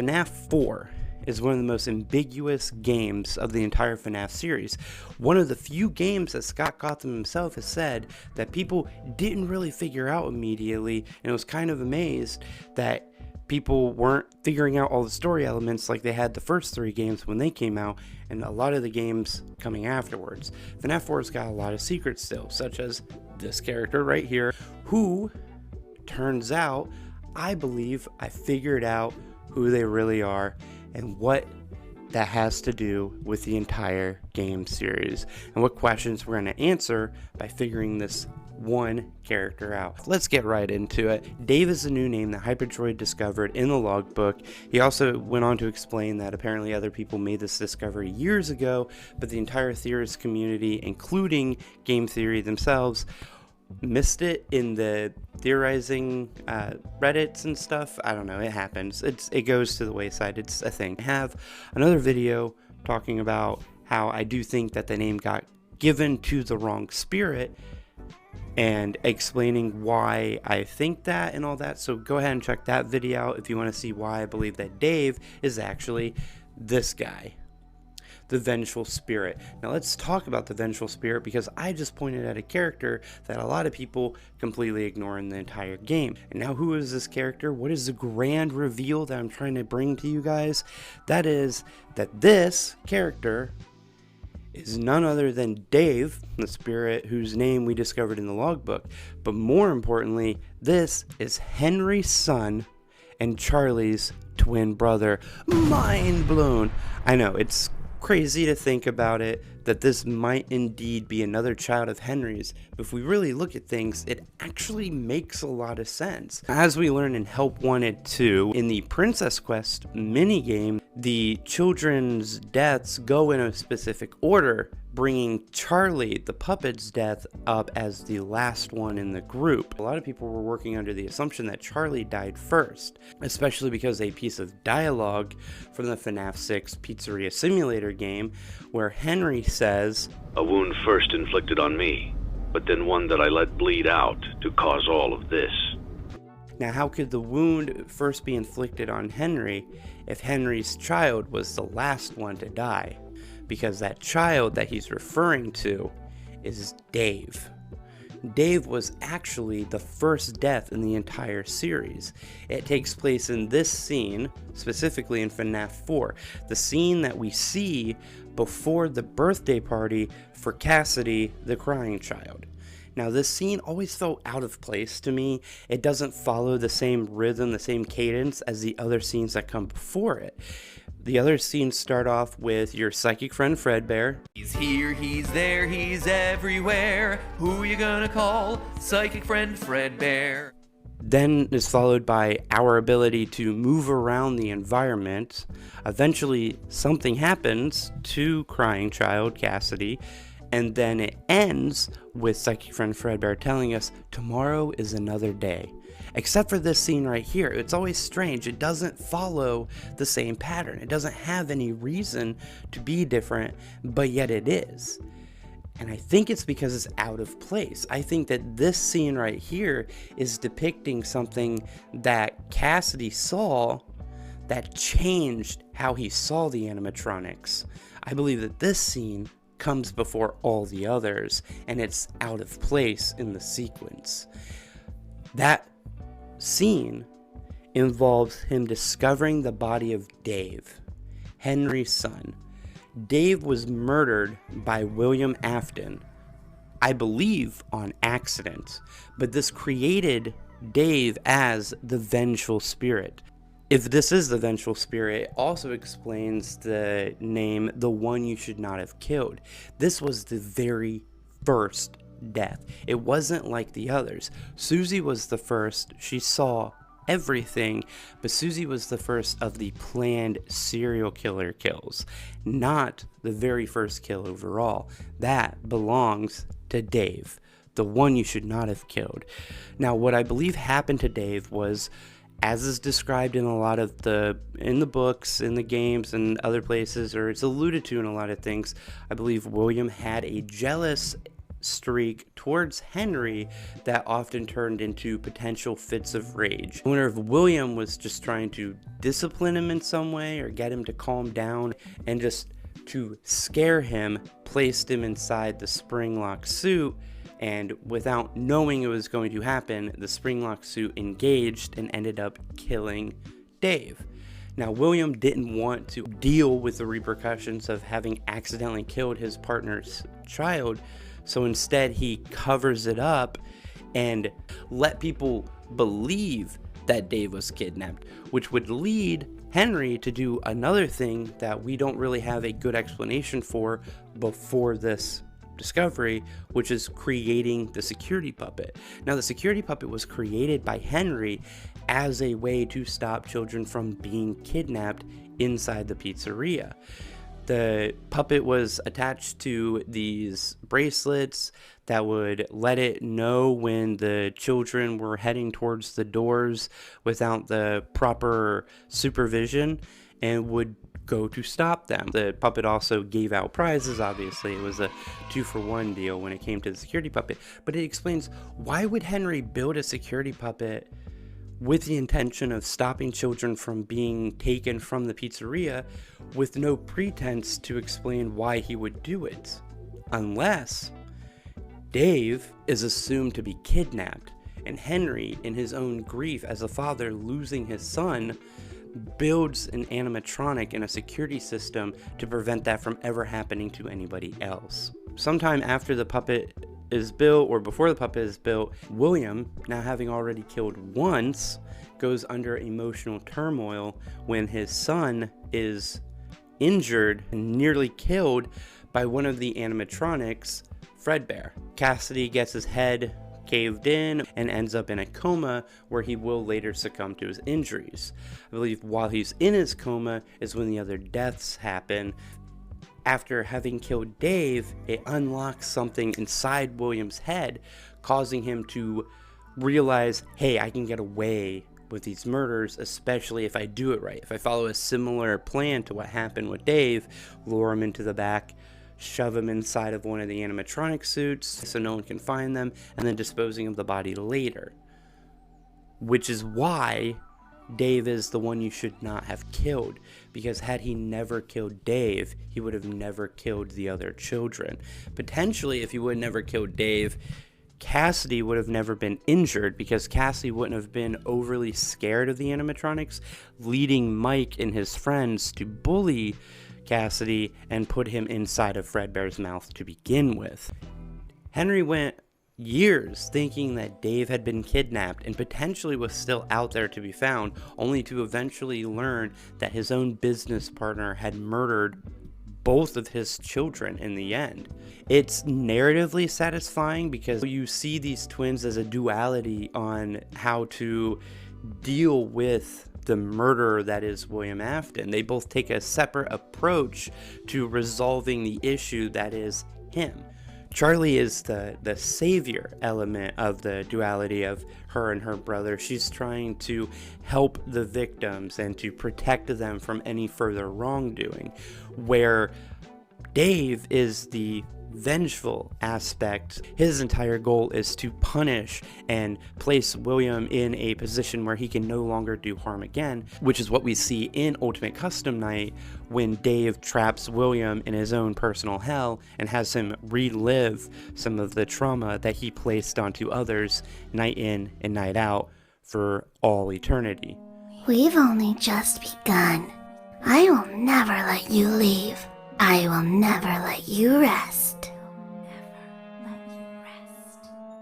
FNAF 4 is one of the most ambiguous games of the entire FNAF series. One of the few games that Scott Cawthon himself has said that people didn't really figure out immediately, and was kind of amazed that people weren't figuring out all the story elements like they had the first 3 games when they came out, and a lot of the games coming afterwards. FNAF 4's got a lot of secrets still, such as this character right here, who turns out, I believe I figured out who they really are and what that has to do with the entire game series, and what questions we're going to answer by figuring this one character out. Let's get right into it. Dave is a new name that Hyperdroid discovered in the logbook. He also went on to explain that apparently other people made this discovery years ago, but the entire theorist community, including game theory themselves, missed it in the theorizing Reddits and stuff. I don't know, it happens. It goes to the wayside. It's a thing. I have another video talking about how I do think that the name got given to the wrong spirit, and explaining why I think that and all that. So go ahead and check that video out if you want to see why I believe that Dave is actually this guy, the Vengeful Spirit. Now let's talk about the Vengeful Spirit, because I just pointed at a character that a lot of people completely ignore in the entire game. And now, who is this character? What is the grand reveal that I'm trying to bring to you guys? That is that this character is none other than Dave, the spirit whose name we discovered in the logbook. But more importantly, this is Henry's son and Charlie's twin brother. Mind blown. I know, it's crazy to think about it, that this might indeed be another child of Henry's, but if we really look at things, it actually makes a lot of sense. As we learn in Help Wanted 2, in the Princess Quest minigame, the children's deaths go in a specific order, bringing Charlie, the puppet's death, up as the last one in the group. A lot of people were working under the assumption that Charlie died first, especially because a piece of dialogue from the FNAF 6 Pizzeria Simulator game, where Henry says, "A wound first inflicted on me, but then one that I let bleed out to cause all of this." Now, how could the wound first be inflicted on Henry if Henry's child was the last one to die? Because that child that he's referring to is Dave. Dave was actually the first death in the entire series. It takes place in this scene, specifically in FNAF 4, the scene that we see before the birthday party for Cassidy, the crying child. Now, this scene always felt out of place to me. It doesn't follow the same rhythm, the same cadence as the other scenes that come before it. The other scenes start off with your psychic friend Fredbear. He's here, he's there, he's everywhere. Who you gonna call? Psychic friend Fredbear. Then is followed by our ability to move around the environment. Eventually, something happens to crying child Cassidy, and then it ends with psychic friend Fredbear telling us tomorrow is another day. Except for this scene right here, it's always strange. It doesn't follow the same pattern. It doesn't have any reason to be different, but yet it is. And I think it's because it's out of place. I think that this scene right here is depicting something that Cassidy saw that changed how he saw the animatronics. I believe that this scene comes before all the others, and it's out of place in the sequence. That scene involves him discovering the body of Dave, Henry's son. Dave was murdered by William Afton, I believe on accident, but this created Dave as the Vengeful Spirit. If this is the Vengeful Spirit, it also explains the name, the one you should not have killed. This was the very first death. It wasn't like the others. Susie was the first. She saw everything, but Susie was the first of the planned serial killer kills, not the very first kill overall. That belongs to Dave, the one you should not have killed. Now, what I believe happened to Dave was, as is described in a lot of in the books, in the games, and other places, or it's alluded to in a lot of things, I believe William had a jealous streak towards Henry that often turned into potential fits of rage. I wonder if William was just trying to discipline him in some way or get him to calm down, and just to scare him, placed him inside the spring-lock suit, and without knowing it was going to happen, the spring-lock suit engaged and ended up killing Dave. Now, William didn't want to deal with the repercussions of having accidentally killed his partner's child, so instead he covers it up and let people believe that Dave was kidnapped, which would lead Henry to do another thing that we don't really have a good explanation for before this discovery, which is creating the security puppet. Now, the security puppet was created by Henry as a way to stop children from being kidnapped inside the pizzeria. The puppet was attached to these bracelets that would let it know when the children were heading towards the doors without the proper supervision, and would go to stop them. The puppet also gave out prizes. Obviously, it was a 2-for-1 deal when it came to the security puppet. But it explains, why would Henry build a security puppet with the intention of stopping children from being taken from the pizzeria, with no pretense to explain why he would do it? Unless Dave is assumed to be kidnapped, and Henry, in his own grief as a father losing his son, builds an animatronic and a security system to prevent that from ever happening to anybody else. Sometime after the puppet is built, or before the puppet is built, William, now having already killed once, goes under emotional turmoil when his son is injured and nearly killed by one of the animatronics, Fredbear. Cassidy gets his head caved in and ends up in a coma, where he will later succumb to his injuries. I believe while he's in his coma is when the other deaths happen. After having killed Dave, it unlocks something inside William's head, causing him to realize, hey, I can get away with these murders, especially if I do it right. If I follow a similar plan to what happened with Dave, lure him into the back, shove him inside of one of the animatronic suits so no one can find them, and then disposing of the body later. Which is why Dave is the one you should not have killed, because had he never killed Dave, he would have never killed the other children. Potentially, if he would have never killed Dave, Cassidy would have never been injured, because Cassidy wouldn't have been overly scared of the animatronics, leading Mike and his friends to bully Cassidy and put him inside of Fredbear's mouth to begin with. Henry went years thinking that Dave had been kidnapped and potentially was still out there to be found, only to eventually learn that his own business partner had murdered both of his children in the end. It's narratively satisfying because you see these twins as a duality on how to deal with the murderer that is William Afton. They both take a separate approach to resolving the issue that is him. Charlie is the savior element of the duality of her and her brother. She's trying to help the victims and to protect them from any further wrongdoing, where Dave is the vengeful aspect. His entire goal is to punish and place William in a position where he can no longer do harm again, which is what we see in Ultimate Custom Night when Dave traps William in his own personal hell and has him relive some of the trauma that he placed onto others night in and night out for all eternity. We've only just begun. I will never let you leave. I will never let you rest.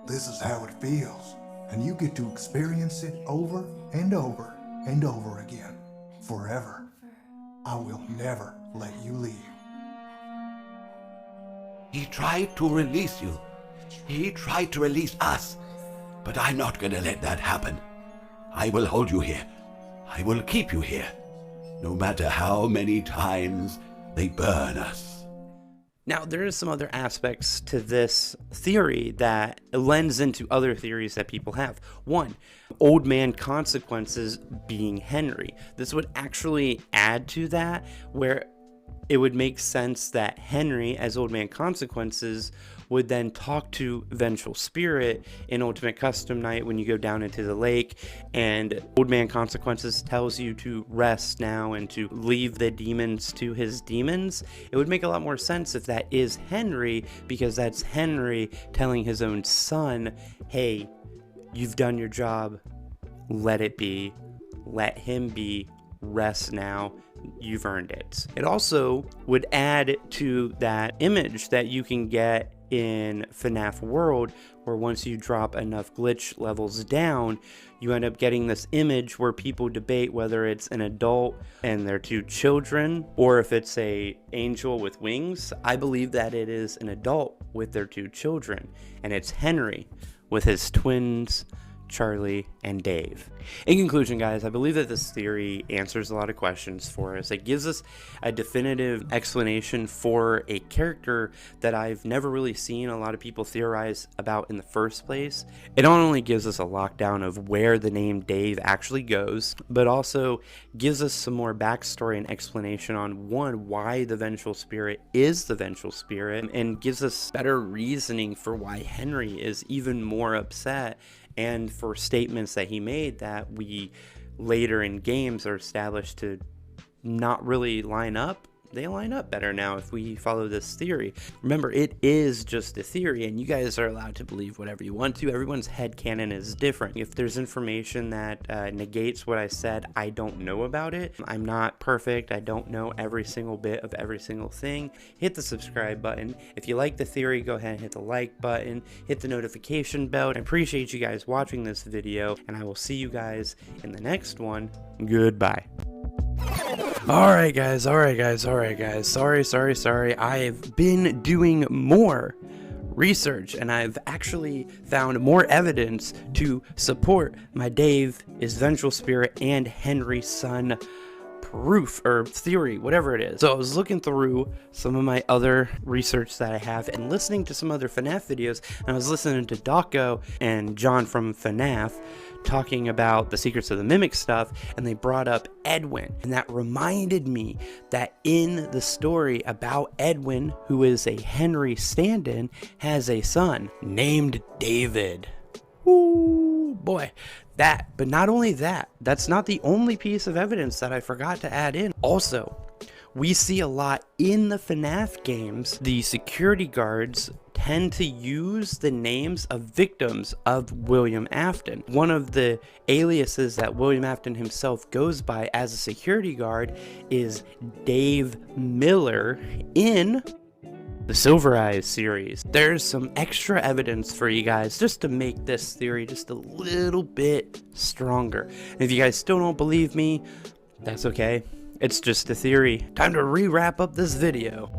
This is how it feels, and you get to experience it over and over and over again, forever. I will never let you leave. He tried to release you. He tried to release us. But I'm not gonna let that happen. I will hold you here. I will keep you here, no matter how many times they burn us. Now, there is some other aspects to this theory that lends into other theories that people have. One, old man consequences being Henry. This would actually add to that, where it would make sense that Henry, as old man consequences, would then talk to Vengeful Spirit in Ultimate Custom Night when you go down into the lake, and Old Man Consequences tells you to rest now and to leave the demons to his demons. It would make a lot more sense if that is Henry, because that's Henry telling his own son, hey, you've done your job, let it be, let him be, rest now, you've earned it. It also would add to that image that you can get in FNAF World, where once you drop enough glitch levels down, you end up getting this image where people debate whether it's an adult and their two children, or if it's a angel with wings. I believe that it is an adult with their two children, and it's Henry with his twins, Charlie and Dave. In conclusion, guys, I believe that this theory answers a lot of questions for us. It gives us a definitive explanation for a character that I've never really seen a lot of people theorize about in the first place. It not only gives us a lockdown of where the name Dave actually goes, but also gives us some more backstory and explanation on, one, why the Vengeful Spirit is the Vengeful Spirit, and gives us better reasoning for why Henry is even more upset, and for statements that he made that we later in games are established to not really line up. They line up better now if we follow this theory. Remember, it is just a theory, and you guys are allowed to believe whatever you want to. Everyone's headcanon is different. If there's information that negates what I said, I don't know about it. I'm not perfect. I don't know every single bit of every single thing. Hit the subscribe button. If you like the theory, go ahead and hit the like button. Hit the notification bell. I appreciate you guys watching this video, and I will see you guys in the next one. Goodbye. Alright guys, sorry. I've been doing more research, and I've actually found more evidence to support my Dave is Vengeful Spirit and Henry's son proof or theory, whatever it is. So I was looking through some of my other research that I have and listening to some other FNAF videos, and I was listening to Dako and John from FNAF talking about the Secrets of the Mimic stuff, and they brought up Edwin, and that reminded me that in the story about Edwin, who is a Henry stand-in, has a son named David. Ooh, boy. That, but not only that, that's not the only piece of evidence that I forgot to add in. Also, we see a lot in the FNAF games, the security guards tend to use the names of victims of William Afton. One of the aliases that William Afton himself goes by as a security guard is Dave Miller in the Silver Eyes series. There's some extra evidence for you guys just to make this theory just a little bit stronger. And if you guys still don't believe me, that's okay. It's just a theory. Time to re-wrap up this video.